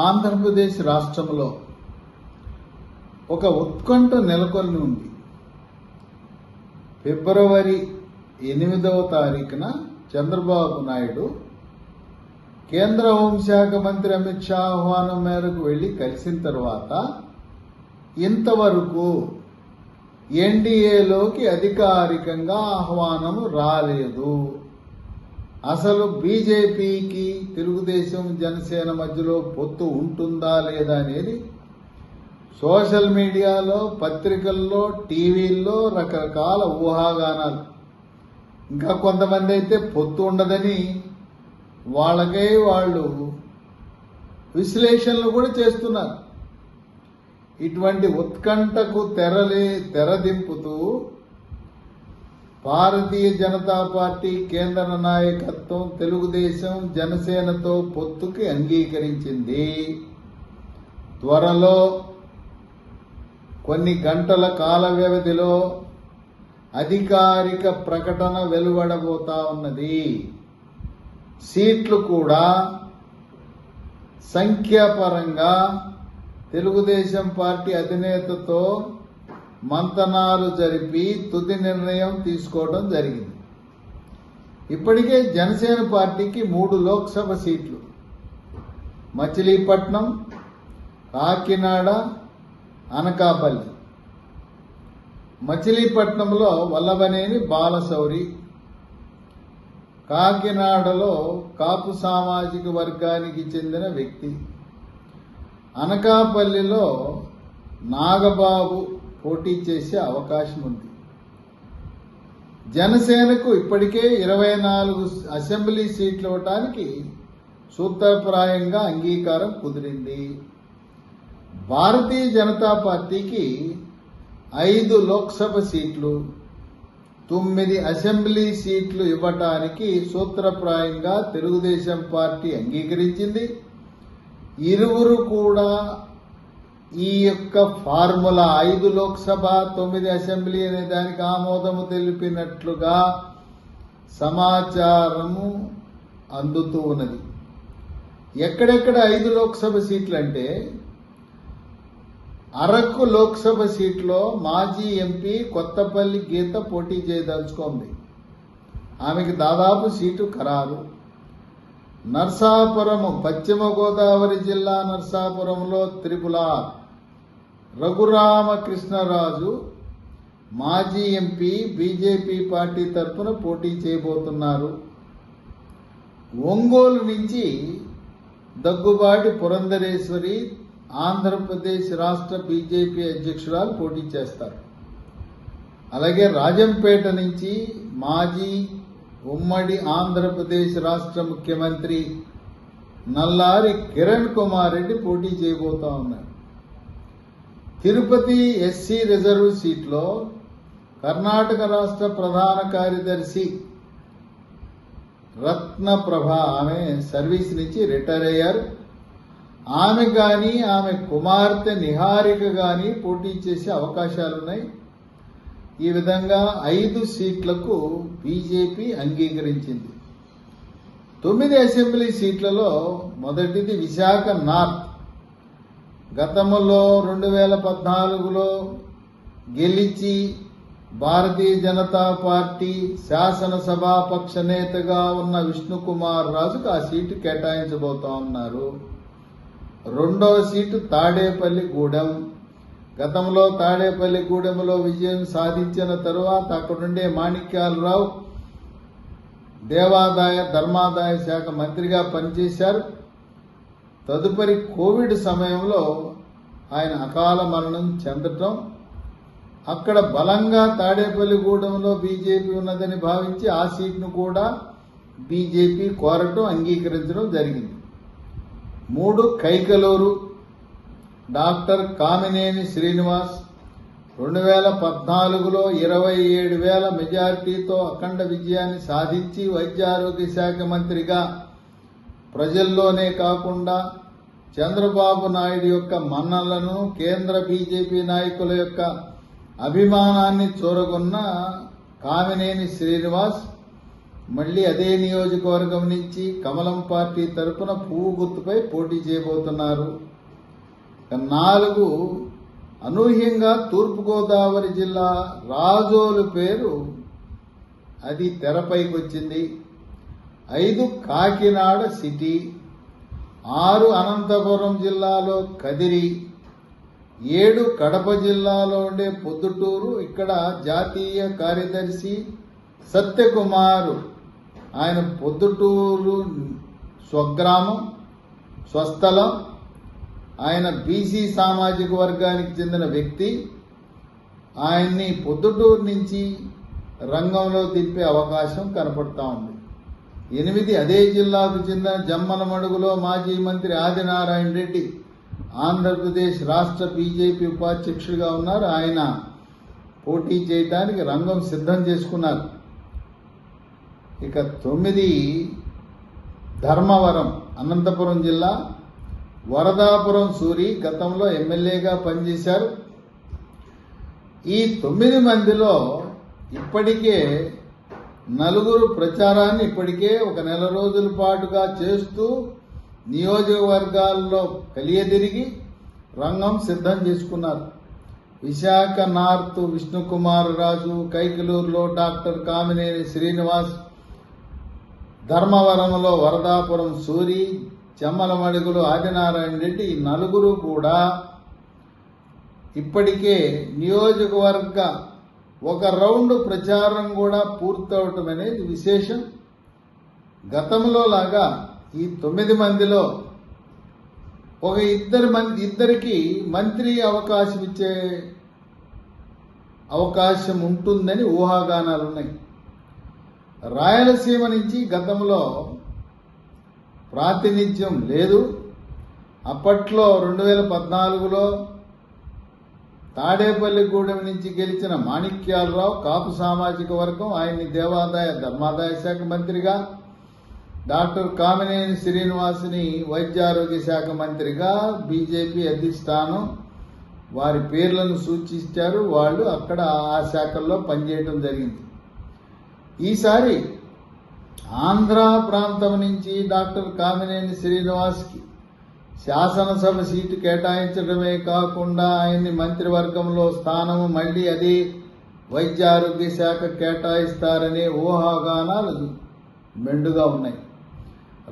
ఆంధ్రప్రదేశ్ రాష్ట్రంలో ఒక ఉత్కంఠ నెలకొని ఉంది. ఫిబ్రవరి 8వ తారీఖున చంద్రబాబు నాయుడు కేంద్ర హోంశాఖ మంత్రి అమిత్ షా ఆహ్వానం మేరకు వెళ్లి కలిసిన తర్వాత ఇంతవరకు ఎన్డీఏలోకి అధికారికంగా ఆహ్వానం రాలేదు. అసలు బీజేపీకి తెలుగుదేశం జనసేన మధ్యలో పొత్తు ఉంటుందా లేదా అనేది సోషల్ మీడియాలో, పత్రికల్లో, టీవీల్లో రకరకాల ఊహాగానాలు. ఇంకా కొంతమంది అయితే పొత్తు ఉండదని వాళ్ళకై వాళ్ళు విశ్లేషణలు కూడా చేస్తున్నారు. ఇటువంటి ఉత్కంఠకు తెరదింపుతూ భారతీయ జనతా పార్టీ కేంద్ర నాయకత్వం తెలుగుదేశం జనసేనతో పొత్తుకి అంగీకరించింది. త్వరలో కొన్ని గంటల కాల వ్యవధిలో అధికారిక ప్రకటన వెలువడబోతా ఉన్నది. సీట్లు కూడా సంఖ్యాపరంగా తెలుగుదేశం పార్టీ అధినేతతో మంతనాలు జరిపి తుది నిర్ణయం తీసుకోవడం జరిగింది. ఇప్పటికే జనసేన పార్టీకి 3 లోక్సభ సీట్లు మచిలీపట్నం, కాకినాడ, అనకాపల్లి. మచిలీపట్నంలో వల్లభనేని బాలశౌరి, కాకినాడలో కాపు సామాజిక వర్గానికి చెందిన వ్యక్తి, అనకాపల్లిలో నాగబాబు పోటీ చేసే అవకాశం ఉంది. జనసేనకు ఇప్పటికే 24 అసెంబ్లీ సీట్లు ఇవ్వటానికి సూత్రప్రాయంగా అంగీకారం కుదిరింది. భారతీయ జనతా పార్టీకి 5 లోక్సభ సీట్లు, 9 అసెంబ్లీ సీట్లు ఇవ్వటానికి సూత్రప్రాయంగా తెలుగుదేశం పార్టీ అంగీకరించింది. ఇరువురు కూడా ఈ యొక్క ఫార్ములా 5 లోక్సభ 9 అసెంబ్లీ అనే దానికి ఆమోదము తెలిపినట్లుగా సమాచారము అందుతూ ఉన్నది. ఎక్కడెక్కడ 5 లోక్సభ సీట్లు అంటే అరకు లోక్సభ సీట్లో మాజీ ఎంపీ కొత్తపల్లి గీత పోటీ చేయదలుచుకుంది. ఆమెకి దాదాపు సీటు ఖరారు. నర్సాపురం, పశ్చిమ గోదావరి జిల్లా నర్సాపురంలో త్రిపులార్ రఘురామకృష్ణరాజు మాజీ ఎంపీ బీజేపీ పార్టీ తరఫున పోటీ చేయబోతున్నారు. ఒంగోలు నుంచి దగ్గుబాటి పురంధరేశ్వరి ఆంధ్రప్రదేశ్ రాష్ట్ర బీజేపీ అధ్యక్షురాలు పోటీ చేస్తారు. అలాగే రాజంపేట నుంచి మాజీ ఉమ్మడి ఆంధ్రప్రదేశ్ రాష్ట్ర ముఖ్యమంత్రి నల్లారి కిరణ్ కుమార్ రెడ్డి పోటీ చేయబోతా ఉన్నారు. తిరుపతి ఎస్సీ రిజర్వ్ సీట్లో కర్ణాటక రాష్ట్ర ప్రధాన కార్యదర్శి రత్నప్రభ, ఆమె సర్వీస్ నుంచి రిటైర్ అయ్యారు. ఆమె కానీ ఆమె కుమార్తె నిహారిక కానీ పోటీ చేసే అవకాశాలున్నాయి. ఈ విధంగా 5 సీట్లకు బీజేపీ అంగీకరించింది. 9 అసెంబ్లీ సీట్లలో మొదటిది విశాఖ నార్త్. గతంలో 2014లో గెలిచి భారతీయ జనతా పార్టీ శాసనసభాపక్ష నేతగా ఉన్న విష్ణుకుమార్ రాజుకు ఆ సీటు కేటాయించబోతా ఉన్నారు. 2వ సీటు తాడేపల్లిగూడెం. గతంలో తాడేపల్లిగూడెంలో విజయం సాధించిన తరువాత అక్కడుండే మాణిక్యాలరావు దేవాదాయ ధర్మాదాయ శాఖ మంత్రిగా పనిచేశారు. తదుపరి కోవిడ్ సమయంలో ఆయన అకాల మరణం చెందటం, అక్కడ బలంగా తాడేపల్లిగూడెంలో బీజేపీ ఉన్నదని భావించి ఆ సీట్ను కూడా బీజేపీ కోరటం, అంగీకరించడం జరిగింది. 3 కైకలూరు డాక్టర్ కామినేని శ్రీనివాస్ 2014లో 27,000 మెజార్టీతో అఖండ విజయాన్ని సాధించి వైద్యారోగ్య శాఖ మంత్రిగా ప్రజల్లోనే కాకుండా చంద్రబాబు నాయుడు యొక్క మన్నలను, కేంద్ర బీజేపీ నాయకుల యొక్క అభిమానాన్ని చూరగొన్న కామినేని శ్రీనివాస్ మళ్ళీ అదే నియోజకవర్గం నుంచి కమలం పార్టీ తరపున పువ్వు గుర్తుపై పోటీ చేయబోతున్నారు. 4 అనూహ్యంగా తూర్పుగోదావరి జిల్లా రాజోలు పేరు అది తెరపైకి వచ్చింది. 5 కాకినాడ సిటీ, 6 అనంతపురం జిల్లాలో కదిరి, 7 కడప జిల్లాలో ఉండే పొద్దుటూరు. ఇక్కడ జాతీయ కార్యదర్శి సత్యకుమార్, ఆయన పొద్దుటూరు స్వగ్రామం స్వస్థలం. ఆయన బీసీ సామాజిక వర్గానికి చెందిన వ్యక్తి. ఆయన్ని పొద్దుటూరు నుంచి రంగంలో దింపే అవకాశం కనపడతా ఉంది. 8 అదే జిల్లాకు చెందిన జమ్మలమడుగులో మాజీ మంత్రి ఆదినారాయణ రెడ్డి ఆంధ్రప్రదేశ్ రాష్ట్ర బీజేపీ ఉపాధ్యక్షుడిగా ఉన్నారు. ఆయన పోటీ చేయడానికి రంగం సిద్ధం చేసుకున్నారు. ఇక 9 ధర్మవరం అనంతపురం జిల్లా, వరదాపురం సూరి గతంలో ఎమ్మెల్యేగా పనిచేశారు. ఈ 9 మందిలో ఇప్పటికే 4 ప్రచారాన్ని ఇప్పటికే 1 నెల రోజుల పాటుగా చేస్తూ నియోజకవర్గాల్లో కలియదిరిగి రంగం సిద్ధం చేసుకున్నారు. విశాఖ నార్త్ విష్ణుకుమార్ రాజు, కైకలూరులో డాక్టర్ కామినేని శ్రీనివాస్, ధర్మవరంలో వరదాపురం సూరి, జమ్మలమడుగులో ఆదినారాయణ రెడ్డి, ఈ 4 కూడా ఇప్పటికే నియోజకవర్గ 1 రౌండ్ ప్రచారం కూడా పూర్తవటం అనేది విశేషం. గతంలో లాగా ఈ 9 మందిలో ఇద్దరికి మంత్రి అవకాశం ఇచ్చే అవకాశం ఉంటుందని ఊహాగానాలున్నాయి. రాయలసీమ నుంచి గతంలో ప్రాతినిధ్యం లేదు. అప్పట్లో 2014లో తాడేపల్లిగూడెం నుంచి గెలిచిన మాణిక్యాలరావు కాపు సామాజిక వర్గం, ఆయన్ని దేవాదాయ ధర్మాదాయ శాఖ మంత్రిగా, డాక్టర్ కామినేని శ్రీనివాసుని వైద్యారోగ్య శాఖ మంత్రిగా బీజేపీ అధిష్టానం వారి పేర్లను సూచించారు. వాళ్ళు అక్కడ ఆ శాఖల్లో పనిచేయడం జరిగింది. ఈసారి ఆంధ్ర ప్రాంతం నుంచి డాక్టర్ కామినేని శ్రీనివాస్కి శాసనసభ సీటు కేటాయించడమే కాకుండా ఆయన్ని మంత్రివర్గంలో స్థానము మళ్లీ అదే వైద్యారోగ్య శాఖ కేటాయిస్తారనే ఊహాగానాలు మెండుగా ఉన్నాయి.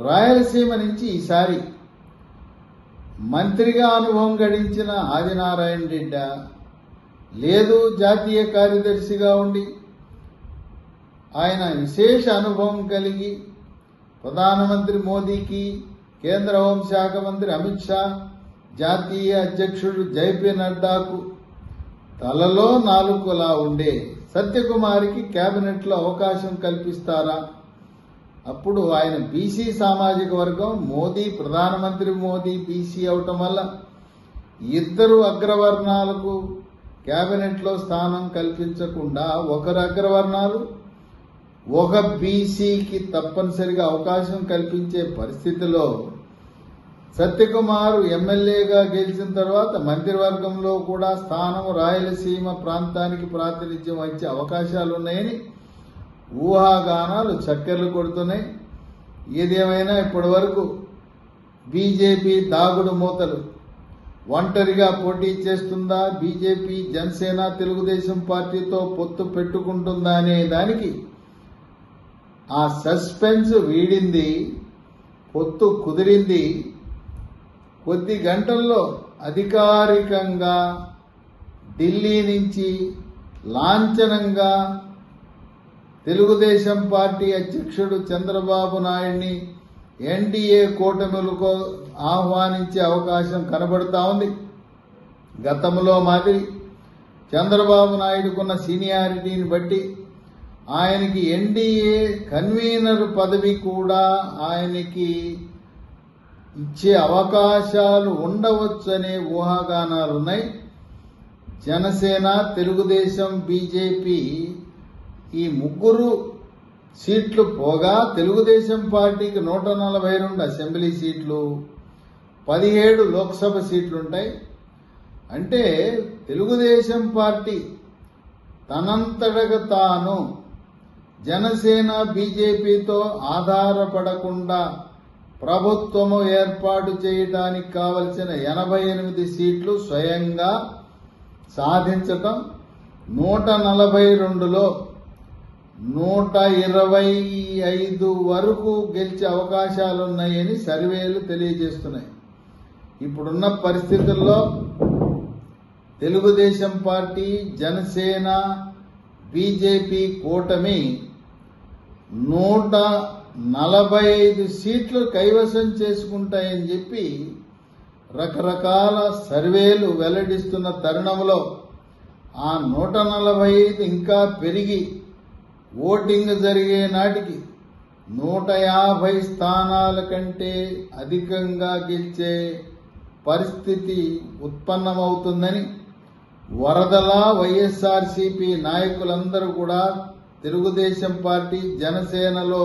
రాయలసీమ నుంచి ఈసారి మంత్రిగా అనుభవం గడించిన ఆదినారాయణ రెడ్డి లేదు, జాతీయ కార్యదర్శిగా ఉండి ఆయన విశేష అనుభవం కలిగి ప్రధానమంత్రి మోదీకి, కేంద్ర హోంశాఖ మంత్రి అమిత్ షా, జాతీయ అధ్యక్షుడు జేపీ నడ్డాకు తలలో నాలుకలా ఉండే సత్యకుమార్కి కేబినెట్లో అవకాశం కల్పిస్తారా? అప్పుడు ఆయన బీసీ సామాజిక వర్గం, మోదీ ప్రధానమంత్రి మోదీ బీసీ అవటం వల్ల 2 అగ్రవర్ణాలకు కేబినెట్లో స్థానం కల్పించకుండా 1 అగ్రవర్ణాలు 1 బీసీకి తప్పనిసరిగా అవకాశం కల్పించే పరిస్థితిలో సత్యకుమార్ ఎమ్మెల్యేగా గెలిచిన తర్వాత మంత్రివర్గంలో కూడా స్థానం రాయలసీమ ప్రాంతానికి ప్రాతినిధ్యం వచ్చే అవకాశాలున్నాయని ఊహాగానాలు చక్కెర్లు కొడుతున్నాయి. ఏదేమైనా ఇప్పటి వరకు బీజేపీ దాగుడు మూతలు ఒంటరిగా పోటీ చేస్తుందా, బీజేపీ జనసేన తెలుగుదేశం పార్టీతో పొత్తు పెట్టుకుంటుందా అనే దానికి ఆ సస్పెన్స్ వీడింది, పొత్తు కుదిరింది. కొద్ది గంటల్లో అధికారికంగా ఢిల్లీ నుంచి లాంఛనంగా తెలుగుదేశం పార్టీ అధ్యక్షుడు చంద్రబాబు నాయుడిని ఎన్డీఏ కూటమిలకు ఆహ్వానించే అవకాశం కనబడతా ఉంది. గతంలో మాదిరి చంద్రబాబు నాయుడుకున్న సీనియారిటీని బట్టి ఆయనకి ఎన్డీఏ కన్వీనర్ పదవి కూడా ఆయనకి ఇచ్చే అవకాశాలు ఉండవచ్చనే ఊహాగానాలున్నాయి. జనసేన, తెలుగుదేశం, బీజేపీ ఈ 3 సీట్లు పోగా తెలుగుదేశం పార్టీకి 142 అసెంబ్లీ సీట్లు, 17 లోక్సభ సీట్లుంటాయి. అంటే తెలుగుదేశం పార్టీ తనంతటగా తాను జనసేన బీజేపీతో ఆధారపడకుండా ప్రభుత్వము ఏర్పాటు చేయడానికి కావలసిన 88 సీట్లు స్వయంగా సాధించటం, 142లో 125 వరకు గెలిచే అవకాశాలున్నాయని సర్వేలు తెలియజేస్తున్నాయి. ఇప్పుడున్న పరిస్థితుల్లో తెలుగుదేశం పార్టీ, జనసేన, బీజేపీ కూటమి 145 సీట్లు కైవసం చేసుకుంటాయని చెప్పి రకరకాల సర్వేలు వెల్లడిస్తున్న తరుణంలో ఆ 145 ఇంకా పెరిగి ఓటింగ్ జరిగే నాటికి 150 స్థానాల కంటే అధికంగా గెలిచే పరిస్థితి ఉత్పన్నమవుతుందని వరదలా వైఎస్ఆర్సీపీ నాయకులందరూ కూడా తెలుగుదేశం పార్టీ, జనసేనలో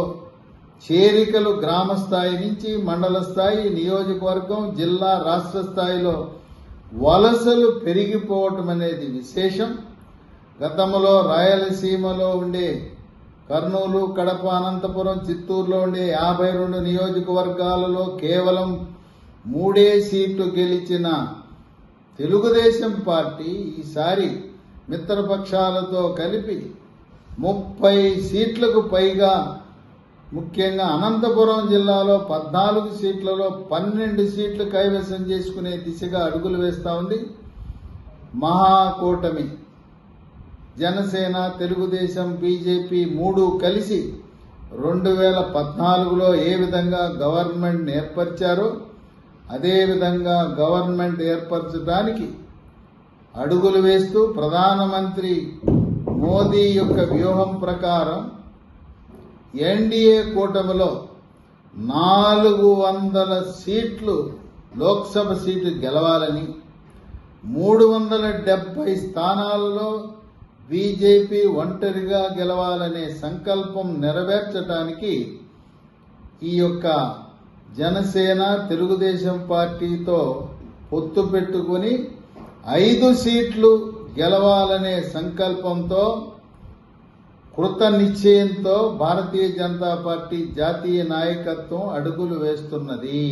చేరికలు గ్రామ స్థాయి నుంచి మండల స్థాయి, నియోజకవర్గం, జిల్లా, రాష్ట్ర స్థాయిలో వలసలు పెరిగిపోవటం అనేది విశేషం. గతంలో రాయలసీమలో ఉండే కర్నూలు, కడప, అనంతపురం, చిత్తూరులో ఉండే 52 నియోజకవర్గాలలో కేవలం 3 సీట్లు గెలిచిన తెలుగుదేశం పార్టీ ఈసారి మిత్రపక్షాలతో కలిపి 30 సీట్లకు పైగా, ముఖ్యంగా అనంతపురం జిల్లాలో 14 సీట్లలో 12 సీట్లు కైవసం చేసుకునే దిశగా అడుగులు వేస్తా ఉంది. మహాకూటమి జనసేన, తెలుగుదేశం, బీజేపీ 3 కలిసి 2014లో ఏ విధంగా గవర్నమెంట్ ఏర్పరిచారో అదేవిధంగా గవర్నమెంట్ ఏర్పరచడానికి అడుగులు వేస్తూ ప్రధానమంత్రి మోదీ యొక్క వ్యూహం ప్రకారం ఎన్డీఏ కూటమిలో 400 సీట్లు లోక్సభ సీట్లు గెలవాలని, 370 స్థానాలలో బీజేపీ ఒంటరిగా గెలవాలనే సంకల్పం నెరవేర్చడానికి ఈ యొక్క జనసేన, తెలుగుదేశం పార్టీతో పొత్తు పెట్టుకుని 5 సీట్లు గెలవాలనే సంకల్పంతో, కృత నిశ్చయంతో భారతీయ జనతా పార్టీ జాతీయ నాయకత్వం అడుగులు వేస్తున్నది.